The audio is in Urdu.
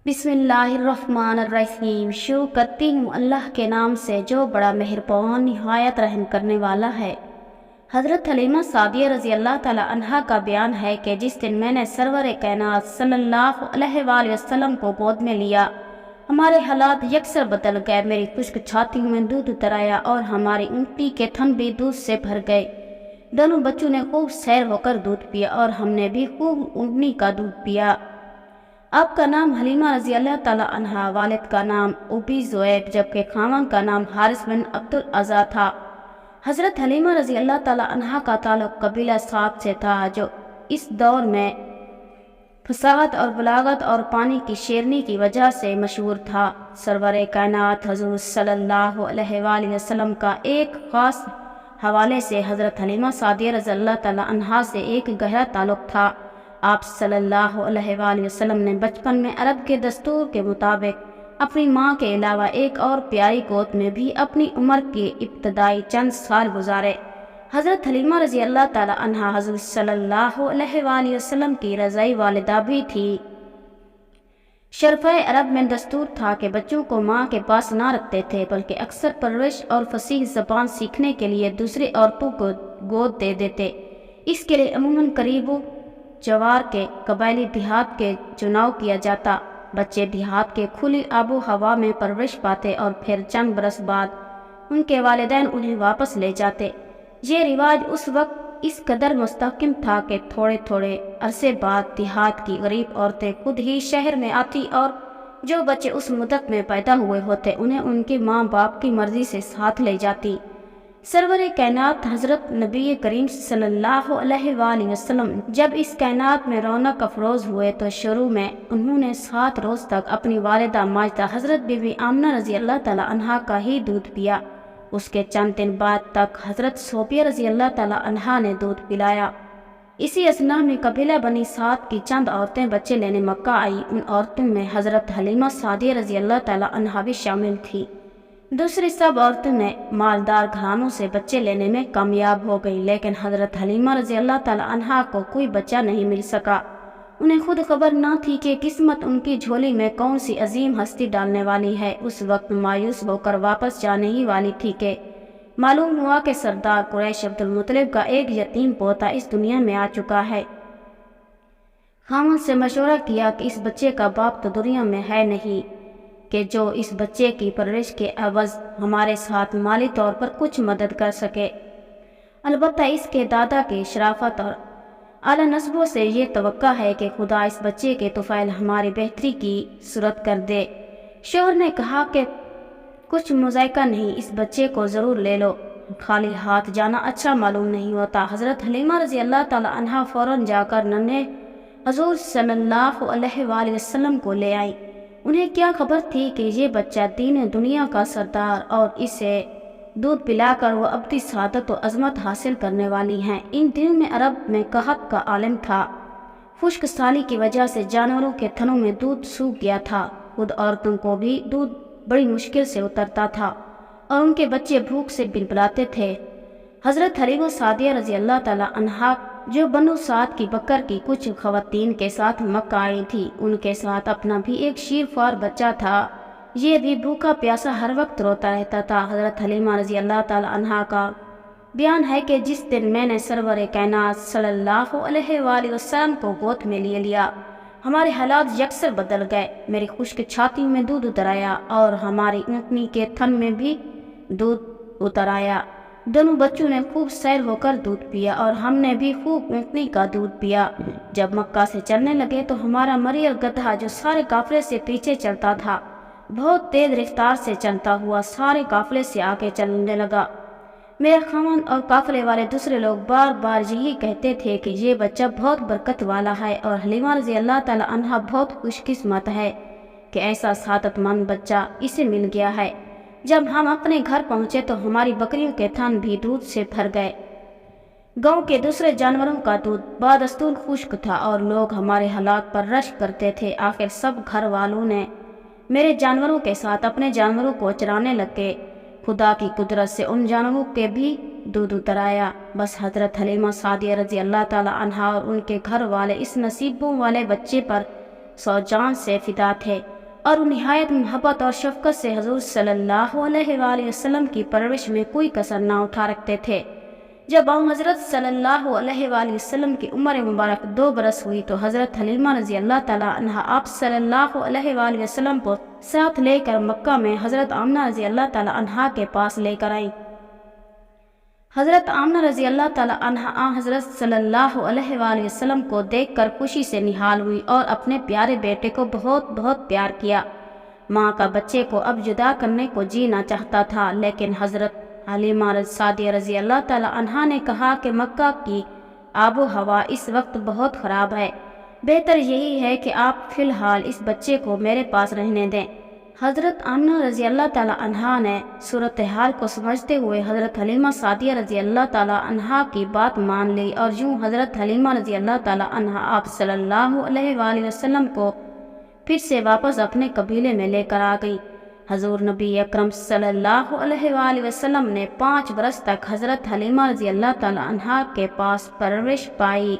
بسم اللہ الرحمن الرحیم۔ شروع کرتی ہوں اللہ کے نام سے جو بڑا مہربان نہایت رحم کرنے والا ہے۔ حضرت حلیمہ سعدیہ رضی اللہ تعالی عنہا کا بیان ہے کہ جس دن میں نے سرور کائنات صلی اللہ علیہ وآلہ وسلم کو گود میں لیا، ہمارے حالات یکسر بدل گئے۔ میری خشک چھاتیوں میں دودھ اتر آیا اور ہماری اونٹنی کے تھن بھی دودھ سے بھر گئے۔ دونوں بچوں نے خوب سیر ہو کر دودھ پیا اور ہم نے بھی خوب اونٹنی کا دودھ پیا۔ آپ کا نام حلیمہ رضی اللہ تعالی عنہا، والد کا نام ابی زویب جبکہ خاوند کا نام حارث بن عبد العزیٰ تھا۔ حضرت حلیمہ رضی اللہ تعالی عنہا کا تعلق قبیلہ صاد سے تھا جو اس دور میں فصاحت اور بلاغت اور پانی کی شیرنی کی وجہ سے مشہور تھا۔ سرور کائنات حضور صلی اللہ علیہ وآلہ وسلم کا ایک خاص حوالے سے حضرت حلیمہ سعدیہ رضی اللہ تعالی عنہا سے ایک گہرا تعلق تھا۔ آپ صلی اللہ علیہ وآلہ وسلم نے بچپن میں عرب کے دستور کے مطابق اپنی ماں کے علاوہ ایک اور پیاری گود میں بھی اپنی عمر کے ابتدائی چند سال گزارے۔ حضرت حلیمہ رضی اللہ تعالی عنہا حضور صلی اللہ علیہ وآلہ وسلم کی رضائی والدہ بھی تھی۔ شرفۂ عرب میں دستور تھا کہ بچوں کو ماں کے پاس نہ رکھتے تھے بلکہ اکثر پرورش اور فصیح زبان سیکھنے کے لیے دوسری عورتوں کو گود دے دیتے۔ اس کے لیے عموماً قریب و جوار کے قبائلی دیہات کے چناؤ کیا جاتا۔ بچے دیہات کے کھلی آب و ہوا میں پرورش پاتے اور پھر چند برس بعد ان کے والدین انہیں واپس لے جاتے۔ یہ رواج اس وقت اس قدر مستحکم تھا کہ تھوڑے تھوڑے عرصے بعد دیہات کی غریب عورتیں خود ہی شہر میں آتی اور جو بچے اس مدت میں پیدا ہوئے ہوتے انہیں ان کے ماں باپ کی مرضی سے ساتھ لے جاتی۔ سرور کائنات حضرت نبی کریم صلی اللہ علیہ وآلہ وسلم جب اس کائنات میں رونق افروز ہوئے تو شروع میں انہوں نے 7 روز تک اپنی والدہ ماجدہ حضرت بی بی آمنہ رضی اللہ تعالی عنہا کا ہی دودھ پیا۔ اس کے چند دن بعد تک حضرت صوفیہ رضی اللہ تعالی عنہا نے دودھ پلایا۔ اسی اثنا میں قبیلہ بنی سعد کی چند عورتیں بچے لینے مکہ آئی۔ ان عورتوں میں حضرت حلیمہ سعدیہ رضی اللہ تعالی عنہا بھی شامل تھی۔ دوسری سب عورتوں نے مالدار گھرانوں سے بچے لینے میں کامیاب ہو گئی لیکن حضرت حلیمہ رضی اللہ تعالی عنہا کو کوئی بچہ نہیں مل سکا۔ انہیں خود خبر نہ تھی کہ قسمت ان کی جھولی میں کون سی عظیم ہستی ڈالنے والی ہے۔ اس وقت مایوس ہو کر واپس جانے ہی والی تھی کہ معلوم ہوا کہ سردار قریش عبد المطلب کا ایک یتیم پوتا اس دنیا میں آ چکا ہے۔ خاوند سے مشورہ کیا کہ اس بچے کا باپ تو دنیا میں ہے نہیں کہ جو اس بچے کی پرورش کے عوض ہمارے ساتھ مالی طور پر کچھ مدد کر سکے۔ البتہ اس کے دادا کی شرافت اور اعلیٰ نسبوں سے یہ توقع ہے کہ خدا اس بچے کے طفیل ہماری بہتری کی صورت کر دے۔ شوہر نے کہا کہ کچھ مذائقہ نہیں، اس بچے کو ضرور لے لو، خالی ہاتھ جانا اچھا معلوم نہیں ہوتا۔ حضرت حلیمہ رضی اللہ تعالی عنہا فوراً جا کر ننھے حضور صلی اللہ علیہ وآلہ وسلم کو لے آئی۔ انہیں کیا خبر تھی کہ یہ بچہ دین دنیا کا سردار اور اسے دودھ پلا کر وہ ابدی سعادت و عظمت حاصل کرنے والی ہیں۔ ان دنوں میں عرب میں قحط کا عالم تھا۔ خشک سالی کی وجہ سے جانوروں کے تھنوں میں دودھ سوکھ گیا تھا، خود عورتوں کو بھی دودھ بڑی مشکل سے اترتا تھا اور ان کے بچے بھوک سے بلبلاتے تھے۔ حضرت حلیمہ سعدیہ رضی اللہ تعالی عنہا جو بنو سعد کی بکر کی کچھ خواتین کے ساتھ مکہ آئی تھی، ان کے ساتھ اپنا بھی ایک شیر خوار بچہ تھا۔ یہ بھی بھوکا پیاسا ہر وقت روتا رہتا تھا۔ حضرت حلیمہ رضی اللہ تعالی عنہا کا بیان ہے کہ جس دن میں نے سرور کائنات صلی اللہ علیہ وآلہ وسلم کو گود میں لیا، ہمارے حالات یکسر بدل گئے۔ میری خشک چھاتی میں دودھ اتر آیا اور ہماری اونٹنی کے تھن میں بھی دودھ اتر آیا۔ دونوں بچوں نے خوب سیر ہو کر دودھ پیا اور ہم نے بھی خوب اونٹنی کا دودھ پیا۔ جب مکہ سے چلنے لگے تو ہمارا مریل گدھا جو سارے قافلے سے پیچھے چلتا تھا بہت تیز رفتار سے چلتا ہوا سارے قافلے سے آگے چلنے لگا۔ میرے خاوند اور قافلے والے دوسرے لوگ بار بار یہی کہتے تھے کہ یہ بچہ بہت برکت والا ہے اور حلیمہ رضی اللہ تعالی عنہا بہت خوش قسمت ہے کہ ایسا سعادت مند بچہ اسے مل گیا ہے۔ جب ہم اپنے گھر پہنچے تو ہماری بکریوں کے تھن بھی دودھ سے بھر گئے۔ گاؤں کے دوسرے جانوروں کا دودھ بادستور خشک تھا اور لوگ ہمارے حالات پر رشک کرتے تھے۔ آخر سب گھر والوں نے میرے جانوروں کے ساتھ اپنے جانوروں کو چرانے لگے۔ خدا کی قدرت سے ان جانوروں کے بھی دودھ اتر آیا۔ بس حضرت حلیمہ سعدیہ رضی اللہ تعالی عنہا اور ان کے گھر والے اس نصیبوں والے بچے پر 100 جان سے فدا تھے اور وہ نہایت محبت اور شفقت سے حضور صلی اللہ علیہ وآلہ وسلم کی پرورش میں کوئی کسر نہ اٹھا رکھتے تھے۔ جب حضرت صلی اللہ علیہ وآلہ وسلم کی عمر مبارک 2 برس ہوئی تو حضرت حلیمہ رضی اللہ تعالیٰ عنہا آپ صلی اللہ علیہ وآلہ وسلم کو ساتھ لے کر مکہ میں حضرت آمنہ رضی اللہ تعالیٰ عنہا کے پاس لے کر آئیں۔ حضرت آمنہ رضی اللہ تعالیٰ عنہا حضرت صلی اللہ علیہ وآلہ وسلم کو دیکھ کر خوشی سے نہال ہوئی اور اپنے پیارے بیٹے کو بہت بہت پیار کیا۔ ماں کا بچے کو اب جدا کرنے کو جی نہ چاہتا تھا، لیکن حضرت حلیمہ سعدیہ رضی اللہ تعالیٰ عنہا نے کہا کہ مکہ کی آب و ہوا اس وقت بہت خراب ہے، بہتر یہی ہے کہ آپ فی الحال اس بچے کو میرے پاس رہنے دیں۔ حضرت آمنہ رضی اللہ تعالیٰ عنہا نے صورتحال کو سمجھتے ہوئے حضرت حلیمہ سعدیہ رضی اللہ تعالیٰ عنہا کی بات مان لی، اور یوں حضرت حلیمہ رضی اللہ تعالیٰ عنہا آپ صلی اللہ علیہ وآلہ وسلم کو پھر سے واپس اپنے قبیلے میں لے کر آ گئی۔ حضور نبی اکرم صلی اللہ علیہ وآلہ وسلم نے 5 برس تک حضرت حلیمہ رضی اللہ تعالیٰ عنہا کے پاس پرورش پائی۔